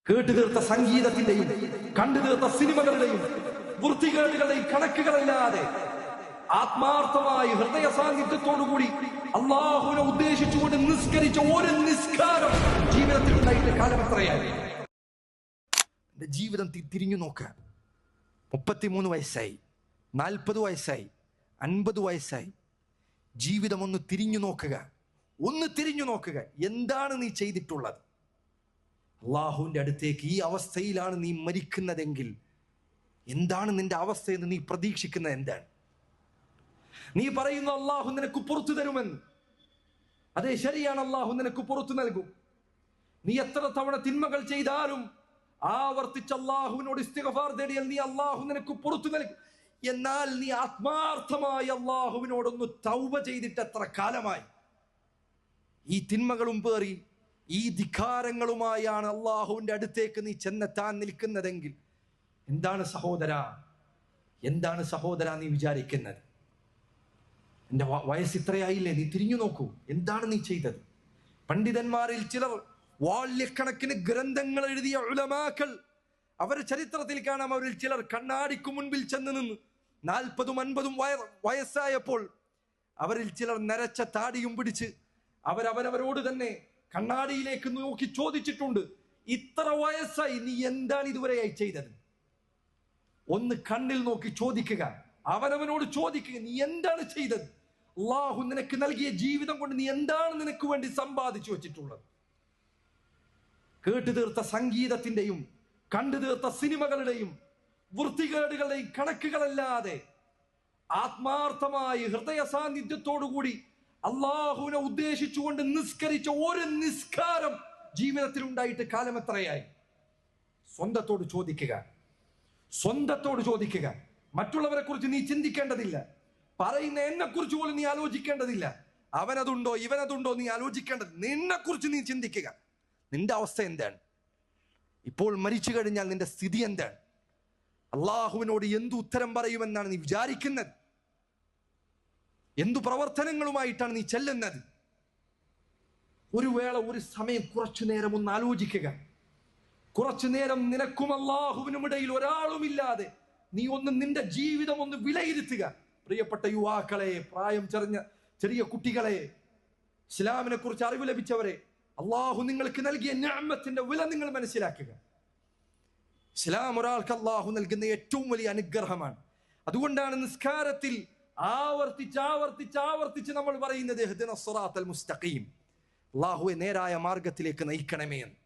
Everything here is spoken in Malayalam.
കേട്ടു തീർത്ത സംഗീതത്തിന്റെയും കണ്ടു തീർത്ത സിനിമകളുടെയും വൃത്തികേടുകളുടെയും കണക്കുകളില്ലാതെ ആത്മാർത്ഥമായി ഹൃദയ സാന്നിധ്യത്തോടുകൂടി അള്ളാഹുവിനെ ഉദ്ദേശിച്ചുകൊണ്ട് നിസ്കരിച്ച ഒരു നിസ്കാരം ജീവിതത്തിൽ ഉണ്ടായിട്ട് കാലം എത്രയായി? എന്റെ ജീവിതം തിരിഞ്ഞു നോക്ക. 33 വയസ്സായി, 40 വയസ്സായി, 50 വയസ്സായി. ജീവിതം ഒന്ന് തിരിഞ്ഞു നോക്കുക, ഒന്ന് തിരിഞ്ഞു നോക്കുക. എന്താണ് നീ ചെയ്തിട്ടുള്ളത്? അള്ളാഹുവിന്റെ അടുത്തേക്ക് ഈ അവസ്ഥയിലാണ് നീ മരിക്കുന്നതെങ്കിൽ എന്താണ് നിന്റെ അവസ്ഥയെന്ന് നീ പ്രതീക്ഷിക്കുന്നത്? എന്താണ് നീ പറയുന്നു? അള്ളാഹു നിനക്ക് പുറത്തു തരുമെന്ന്. അതെ, ശരിയാണ്, അള്ളാഹു നിനക്ക് പുറത്തു നൽകും. നീ എത്ര തവണ തിന്മകൾ ചെയ്താലും ആവർത്തിച്ച് അള്ളാഹുവിനോട് ഇസ്തിഗ്ഫാർ തേടിയാൽ നീ അള്ളാഹു നിനക്ക് പുറത്തു നൽകും. എന്നാൽ നീ ആത്മാർത്ഥമായി അള്ളാഹുവിനോടൊന്ന് തൗബ ചെയ്തിട്ട് എത്ര കാലമായി? ഈ തിന്മകളും പേറി ഈ ധിക്കാരങ്ങളുമായാണ് അള്ളാഹുവിന്റെ അടുത്തേക്ക് നീ ചെന്നെത്താൻ നിൽക്കുന്നതെങ്കിൽ എന്താണ് സഹോദര നീ വിചാരിക്കുന്നത്? എന്റെ വയസ്സ് ഇത്രയായില്ലേ? നീ തിരിഞ്ഞു നോക്കൂ. എന്താണ് നീ ചെയ്തത്? പണ്ഡിതന്മാരിൽ ചിലർ, വാല്യക്കണക്കിന് ഗ്രന്ഥങ്ങൾ എഴുതിയ ഉലമാക്കൾ, അവരുടെ ചരിത്രത്തിൽ കാണാം, അവരിൽ ചിലർ കണ്ണാടിക്ക് മുൻപിൽ ചെന്ന് നിന്ന് 40ഉം 50ഉം വയസ്സായപ്പോൾ അവരിൽ ചിലർ നരച്ച താടിയും പിടിച്ച് അവരവരോട് തന്നെ കണ്ണാടിയിലേക്ക് നോക്കി ചോദിച്ചിട്ടുണ്ട്, ഇത്ര വയസ്സായി നീ എന്താണ് ഇതുവരെയായി ചെയ്തത്? ഒന്ന് കണ്ണിൽ നോക്കി ചോദിക്കുക, അവനവനോട് ചോദിക്കുക, നീ എന്താണ് ചെയ്തത്? അള്ളാഹു നിനക്ക് നൽകിയ ജീവിതം കൊണ്ട് നീ എന്താണ് നിനക്ക് വേണ്ടി സമ്പാദിച്ചു വെച്ചിട്ടുള്ളത്? കേട്ടു തീർത്ത സംഗീതത്തിന്റെയും കണ്ടു തീർത്ത സിനിമകളുടെയും വൃത്തികേടുകളുടെയും കണക്കുകളല്ലാതെ ആത്മാർത്ഥമായി ഹൃദയ സാന്നിധ്യത്തോടുകൂടി അള്ളാഹുവിനെ ഉദ്ദേശിച്ചുകൊണ്ട് നിസ്കരിച്ച ഒരു നിസ്കാരം ജീവിതത്തിൽ ഉണ്ടായിട്ട് കാലം എത്രയായി? സ്വന്തത്തോട് ചോദിക്കുക. മറ്റുള്ളവരെ കുറിച്ച് നീ ചിന്തിക്കേണ്ടതില്ല. പറയുന്ന എന്നെ കുറിച്ച് പോലും നീ ആലോചിക്കേണ്ടതില്ല. അവനതുണ്ടോ ഇവനതുണ്ടോ നീ ആലോചിക്കേണ്ടത്. നിന്നെ കുറിച്ച് നീ ചിന്തിക്കുക. നിന്റെ അവസ്ഥ എന്താണ്? ഇപ്പോൾ മരിച്ചു കഴിഞ്ഞാൽ നിന്റെ സ്ഥിതി എന്താണ്? അള്ളാഹുവിനോട് എന്തു ഉത്തരം പറയുമെന്നാണ് നീ വിചാരിക്കുന്നത്? എന്തു പ്രവർത്തനങ്ങളുമായിട്ടാണ് നീ ചെല്ലുന്നത്? ഒരു വേള, ഒരു സമയം, കുറച്ചു നേരം ഒന്ന് ആലോചിക്കുക. കുറച്ചു നേരം നിനക്കും അള്ളാഹുവിനും ഇടയിൽ ഒരാളുമില്ലാതെ നീ നിന്റെ ജീവിതം ഒന്ന് വിലയിരുത്തുക. പ്രിയപ്പെട്ട യുവാക്കളെ, പ്രായം ചെറിയ കുട്ടികളെ, ഇസ്ലാമിനെ കുറിച്ച് അറിവ് ലഭിച്ചവരെ, അള്ളാഹു നിങ്ങൾക്ക് നൽകിയ നിഅമത്തിന്റെ വില നിങ്ങൾ മനസ്സിലാക്കുക. ഇസ്ലാം ഒരാൾക്ക് അള്ളാഹു നൽകുന്ന ഏറ്റവും വലിയ അനുഗ്രഹമാണ്. അതുകൊണ്ടാണ് നിസ്കാരത്തിൽ ആവർത്തിച്ച് നമ്മൾ പറയുന്നത് ഇഹ്ദിന സിറാത്തൽ മുസ്തഖീം, അള്ളാഹുവെ നേരായ മാർഗത്തിലേക്ക് നയിക്കണമേ എന്ന്.